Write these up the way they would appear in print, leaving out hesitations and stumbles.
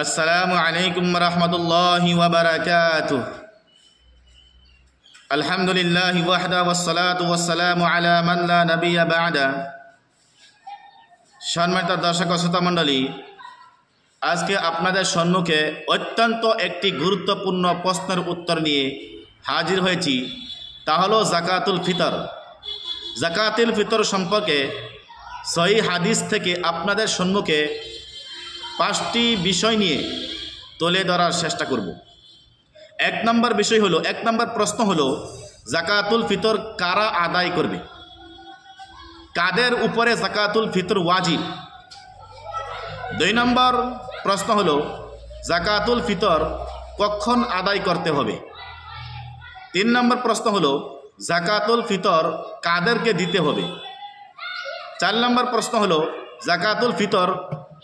আসসালামু আলাইকুম রহমতুল্লাহি ওয়া বারাকাতুহু। আলহামদুলিল্লাহি ওয়াহদা ওয়াসসালাতু ওয়াসসালামু আলা মান লা নাবিয়্যা বা'দা। সম্মানিত দর্শক ও শ্রোতা মণ্ডলী, আজকে আপনাদের সম্মুখে অত্যন্ত একটি গুরুত্বপূর্ণ প্রশ্নের উত্তর নিয়ে হাজির হয়েছি। তা হলো যাকাতুল ফিতর। যাকাতুল ফিতর সম্পর্কে সহিহ হাদিস থেকে আপনাদের সম্মুখে 5টি বিষয় নিয়ে তুলে ধরার চেষ্টা করব। এক নম্বর প্রশ্ন হলো যাকাতুল ফিতর কারা আদায় করবে, কাদের উপরে যাকাতুল ফিতর ওয়াজিব। 2 নম্বর প্রশ্ন হলো যাকাতুল ফিতর কখন আদায় করতে হবে। 3 নম্বর প্রশ্ন হলো যাকাতুল ফিতর কাদেরকে দিতে হবে। 4 নম্বর প্রশ্ন হলো যাকাতুল ফিতর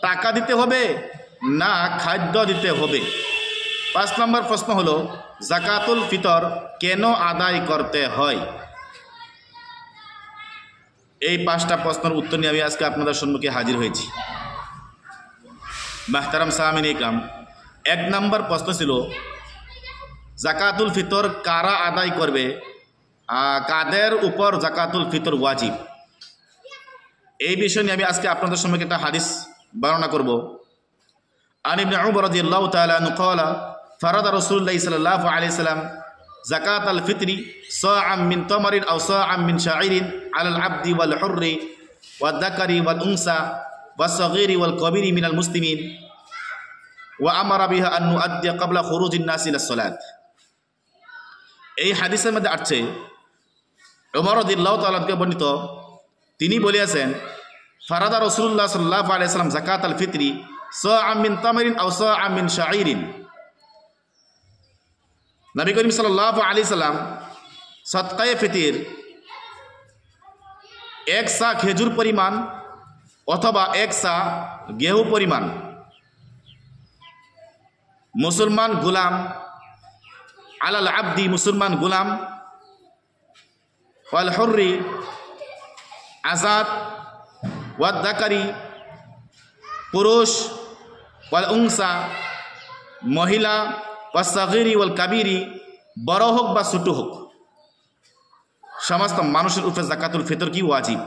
টাকা দিতে হবে না খাদ্য দিতে হবে। 5 নম্বর প্রশ্ন হলো যাকাতুল ফিতর কেন আদায় করতে হয়। এই 5টা প্রশ্নের উত্তর নিয়ে আমি আজকে আপনাদের সম্মুখে হাজির হয়েছি। মাহতারাম সামিন ইকরাম, 1 নম্বর প্রশ্ন ছিল যাকাতুল ফিতর কারা আদায় করবে, কাদের উপর যাকাতুল ফিতর ওয়াজিব। এই বিষয় নিয়ে আমি আজকে আপনাদের সম্মুখে একটা হাদিস বর্ণনা করব। আন ইবনে উমর রাদিয়াল্লাহু তাআলা আনহু قال فرض رسول الله صلى الله عليه وسلم زكاة الفطر صاعا من تمر أو صاعا من شعير على العبد والحر والذكر والأنثى والصغير والكبير من المسلمين وأمر بها أن نؤدي قبل خروج الناس إلى الصلاة। এই হাদিসের মধ্যে আছে উমর রাদিয়াল্লাহু তাআলা থেকে বর্ণিত, তিনি বলেছেন ফারাদা রাসূলুল্লাহ সাল্লাল্লাহু আলাইহি ওয়াসাল্লাম যাকাতাল ফিতরি সাআম মিন তামরিন আও সাআম মিন শাঈরিন। নবী করিম সাল্লাল্লাহু আলাইহি সাল্লাম সদকায়ে ফিতর 1 সা খেজুর পরিমাণ অথবা 1 সা গেহু পরিমাণ মুসলমান গোলাম আলাল আবদি মুসলমান গোলাম ওয়াল হুররি আজাদ ওয়াদ যাকারি পুরুষ ওয়াল উনসা মহিলা ওয়াস সাগীরি ওয়াল কাবীরি বড় হোক বা ছোট হোক সমস্ত মানুষের উপরে যাকাতুল ফিতর কি ওয়াজিব।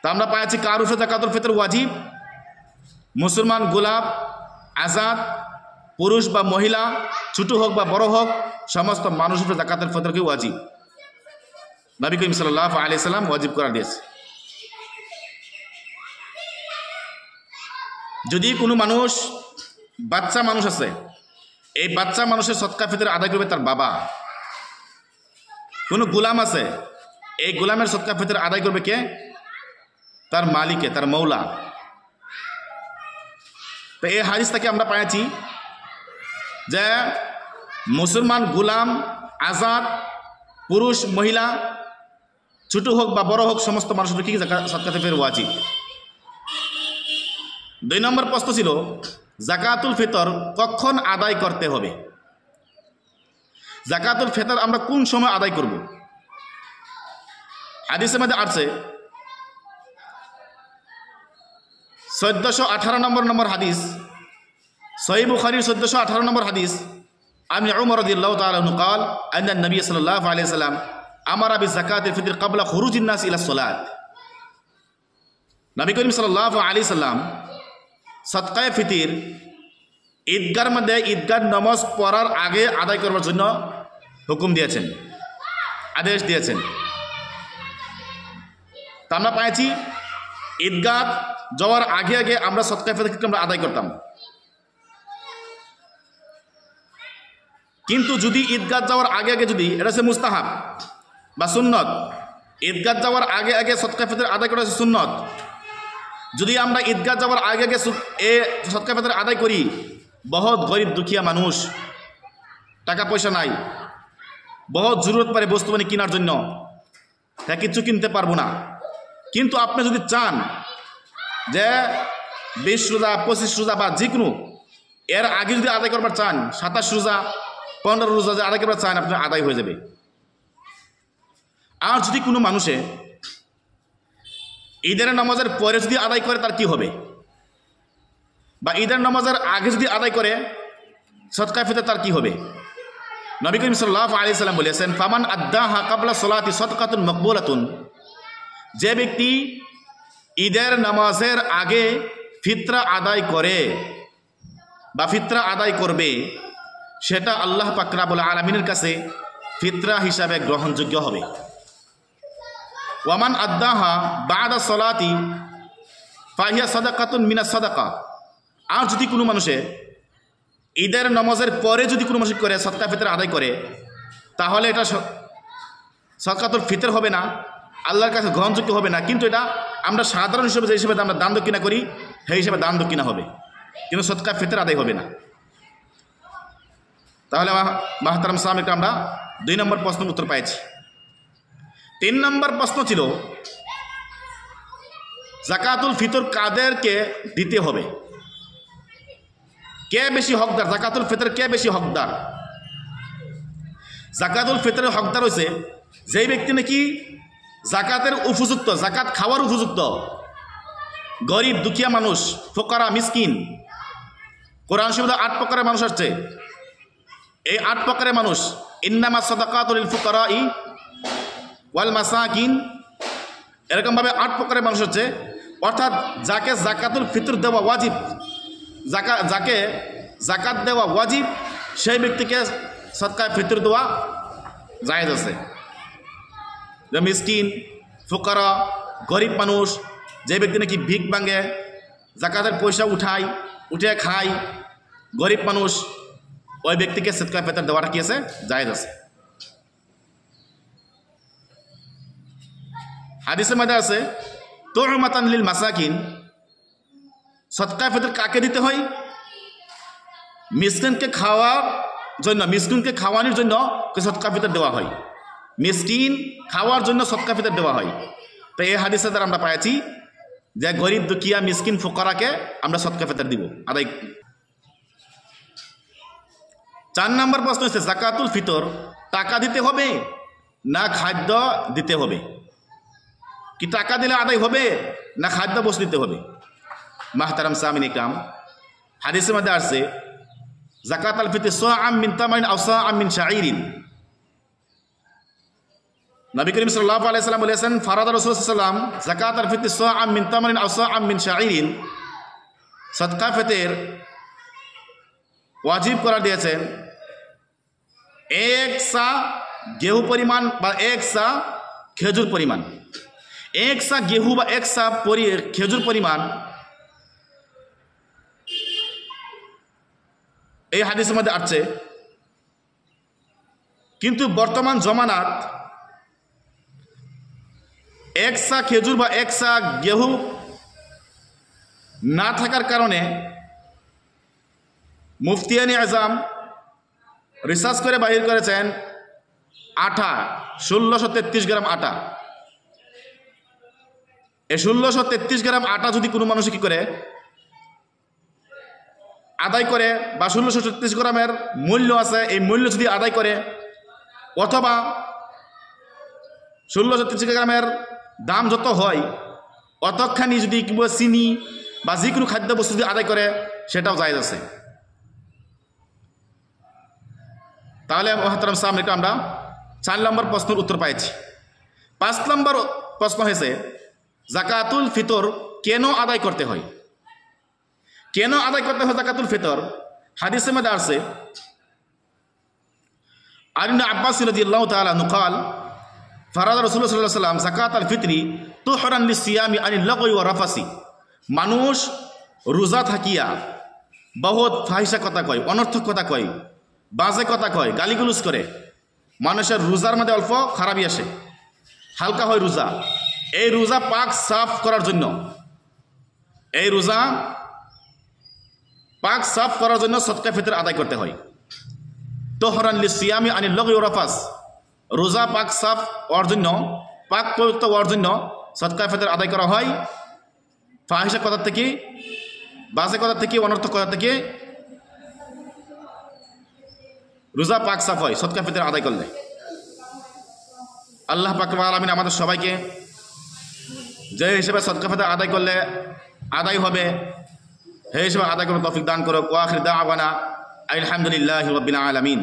তা আমরা পাইছি কার উপরে যাকাতুল ফিতর ওয়াজিব। মুসলমান গোলাম আজাদ পুরুষ বা মহিলা ছোট হোক বা বড় হোক সমস্ত মানুষের উপরে যাকাতুল ফিতর কি ওয়াজিব। নবী করিম সাল্লাল্লাহু আলাইহি সাল্লাম ওয়াজিব করা দিয়েছে। যদি কোনো মানুষ বাচ্চা মানুষ আছে, এই বাচ্চা মানুষের সদকা ফিতর আদায় করবে তার বাবা। কোনো গোলাম আছে, এই গোলামের সদকা ফিতর আদায় করবে কে? তার মালিকে, তার মৌলা। তো এই হাদিস থেকে আমরা পাইছি যে মুসলমান গোলাম আজাদ পুরুষ মহিলা ছোট হোক বা বড় হোক সমস্ত মানুষের কি সদকা ফিতর ওয়াজিব। 2 নম্বর প্রশ্ন ছিল যাকাতুল ফিতর কখন আদায় করতে হবে। যাকাতুল ফিতর আমরা কোন সময় আদায় করব। হাদিসের মধ্যে আছে 1418 নম্বর হাদিস, সহিহ বুখারীর 1418 নম্বর হাদিস। আন উমর রাদিয়াল্লাহু তাআলা আনহু قال ان النبي صلى الله عليه وسلم امر بزكاه الفطر قبل خروج الناس الى الصلاه। নবী করিম সাল্লাল্লাহু আলাইহি সাল্লাম সদকায়ে ফিতর ঈদগার মধ্যে ঈদগাহ নামাজ পড়ার আগে আদায় করার জন্য হুকুম দিয়েছেন, আদেশ দিয়েছেন। তা আমরা পাইছি ঈদগাহ যাওয়ার আগে আগে আমরা সদকায়ে ফিতর আমরা আদায় করতাম। কিন্তু যদি ঈদগাহ যাওয়ার আগে আগে যদি এটা হচ্ছে মুস্তাহাব বা সুন্নত, ঈদগাহ যাওয়ার আগে আগে সদকায়ে ফিতর আদায় করা হচ্ছে সুন্নত। যদি আমরা ঈদগাহ যাওয়ার আগে আগে এ সদকা ফিতর আদায় করি, বহুত গরিব দুঃখিয়া মানুষ, টাকা পয়সা নাই, বহুত জরুরত পারে বস্তু বানি কেনার জন্য, তা কিছু কিনতে পারবো না। কিন্তু আপনি যদি চান যে 20 রোজা 25 রোজা বা যে কোনো এর আগে যদি আদায় করবার চান, 27 রোজা 15 রোজা যে আদায় করবার চান, আপনার আদায় হয়ে যাবে। আর যদি কোনো মানুষে ঈদের নামাজের পরে যদি আদায় করে তার কি হবে, বা ঈদের নামাজের আগে যদি আদায় করে সদকা ফিতর তার কি হবে? নবী করিম সাল্লাল্লাহু আলাইহি সাল্লাম বলেছেন, ফামান আদ্দাহা কাবলা সলাতি সদকাতুন মাকবুলাতুন, যে ব্যক্তি ঈদের নামাজের আগে ফিতরা আদায় করে বা ফিতরা আদায় করবে, সেটা আল্লাহ পাক রব্বুল আলামিনের কাছে ফিতরা হিসাবে গ্রহণযোগ্য হবে। ওয়ামান আদ্দাহা বাদা সলাতি ফাহিয়া সাদাকাতুন মিনাস সাদাকা, আর যদি কোনো মানুষে ঈদের নামাজের পরে যদি কোনো মানুষ করে সদকা ফিতর আদায় করে, তাহলে এটা সদকাতুল ফিতর হবে না, আল্লাহর কাছে গ্রহণযোগ্য হবে না। কিন্তু এটা আমরা সাধারণ হিসেবে যে হিসেবে আমরা দান দক্ষিণা করি সেই হিসেবে দান দক্ষিণা হবে, কিন্তু সদকা ফিতর আদায় হবে না। তাহলে মাহতারাম সালামকে আমরা 2 নম্বর প্রশ্নের উত্তর পাইছি। 3 নম্বর প্রশ্ন ছিল জাকাতুল ফিতর কাদেরকে দিতে হবে, কে বেশি হকদার, জাকাতুল ফিতর কে বেশি হকদার? জাকাতুল ফিতরের হকদার হয়েছে যেই ব্যক্তি নাকি জাকাতের উপযুক্ত, জাকাত খাওয়ার উপযুক্ত, গরিব দুঃখিয়া মানুষ, ফোকারা মিসকিন। কোরআন শরীফে 8 প্রকারের মানুষ আসছে, এই 8 প্রকারের মানুষ, ইন্নামা সাদাকাতুল লিল ফুকারাই ওয়াল মাসাকিন, এরকমভাবে 8 প্রকারের মানুষ হচ্ছে। অর্থাৎ যাকে জাকাতুল ফিতর দেওয়া ওয়াজিব, যাকে জাকাত দেওয়া ওয়াজিব, সেই ব্যক্তিকে সদকা ফিতর দেওয়া জায়েজ আছে। মিসকিন, ফুকারা, গরিব মানুষ, যে ব্যক্তি নাকি ভিক ভাঙে, জাকাতের পয়সা উঠে খায়, গরিব মানুষ, ওই ব্যক্তিকে সদকা ফিতর দেওয়াটা কি আছে? জায়েজ আছে। হাদিসের মধ্যে আছে তু'মাতান লিল মাসাকিন, সদকা ফিতর কাকে দিতে হয়? মিসকিনকে খাওয়ার জন্য, মিসকিনকে খাওয়ানোর জন্য সদকা ফিতর দেওয়া হয়, মিসকিন খাওয়ার জন্য সদকা ফিতর দেওয়া হয়। তো এই হাদিসের দ্বারা আমরা পাইছি যে গরিব দুঃখিয়া মিসকিন ফুকারাকে আমরা সদকা ফিতর দিব আদায়। 4 নম্বর প্রশ্ন হচ্ছে জাকাতুল ফিতর টাকা দিতে হবে না খাদ্য দিতে হবে? কি টাকা দিলে আদায় হবে না খাদ্য বস্তু দিতে হবে? মাহতারাম সামিন ইকরাম, হাদিসের মধ্যে আসছে জাকাতুল ফিতর সাআম মিন তামারিন আও সাআম মিন শাঈরিন। নবী করিম সাল্লাল্লাহু আলাইহি সাল্লাম বলেছেন, ফারাদা রাসূলুল্লাহ সাল্লাল্লাহু আলাইহি ওয়াসাল্লাম যাকাতুল ফিতর সাআম মিন তামারিন আও সাআম মিন শাঈরিন, সদকা ফিতর ওয়াজিব করা দিয়েছেন 1 সা গেহু পরিমাণ বা 1 সা খেজুর পরিমাণ। 1 সা গেহু বা 1 সা খেজুর পরিমাণ এই হাদিসের মধ্যে আসছে। কিন্তু বর্তমান জমানাত 1 সা খেজুর বা 1 সা গেহু না থাকার কারণে মুফতিয়ানি আজম রিসার্চ করে বাহির করেছেন আটা 1633 গ্রাম আটা। এই 1633 গ্রাম আটা যদি কোনো মানুষ কি করে আদায় করে, বা 1633 গ্রামের মূল্য আছে, এই মূল্য যদি আদায় করে, অথবা 1633 গ্রামের দাম যত হয় অতখানি যদি কিংবা চিনি বা যে কোনো খাদ্য বস্তু যদি আদায় করে, সেটাও জায়েজ আছে। তাহলে মুহতারাম সামনে আমরা 4 নম্বর প্রশ্নের উত্তর পাইছি। 5 নম্বর প্রশ্ন হয়েছে জাকাতুল ফিতর কেন আদায় করতে হয়? কেন আদায় করতে হয় জাকাতুল ফিতর? হাদিসের মধ্যে আসছে ইবনে আব্বাস রাদিয়াল্লাহু তাআলা আনহু قال ফারাদা রাসূলুল্লাহ সাল্লাল্লাহু আলাইহি ওয়াসাল্লাম যাকাতুল ফিতরি তুহরান লিসিয়ামি আনিল লাগwi ওয়া রাফাসি। মানুষ রোজা থাকিয়া বহুত ফাহিশা কথা কয়, অনর্থক কথা কয়, বাজে কথা কয়, গালিগুলুজ করে, মানুষের রোজার মধ্যে অল্প খারাপই আসে, হালকা হয় রোজা। এই রোজা পাক সাফ করার জন্য, এই রোজা পাক সাফ করার জন্য সদকা ফিতর আদায় করতে হয়। তুহরান লিসিয়ামি আনিল লাগwi ওয়া রাফাস, রোজা পাক সাফ হওয়ার জন্য, পাক পবিত্র হওয়ার জন্য সদকা ফিতর আদায় করা হয় ফাহিশা কথা থেকে, বাজে কথা থেকে, অনর্থক কথা থেকে রোজা পাক সাফ হয় সদকা ফিতর আদায় করলে। আল্লাহ পাক রব্বুল আলামিন আমাদের সবাইকে যে হিসেবে সদকা ফিতর আদায় করলে আদায় হবে সেই হিসেবে আদায় করে তৌফিক দান করো। ওয়া আখির দাওয়ানা আলহামদুলিল্লাহি রাব্বিল আলামিন।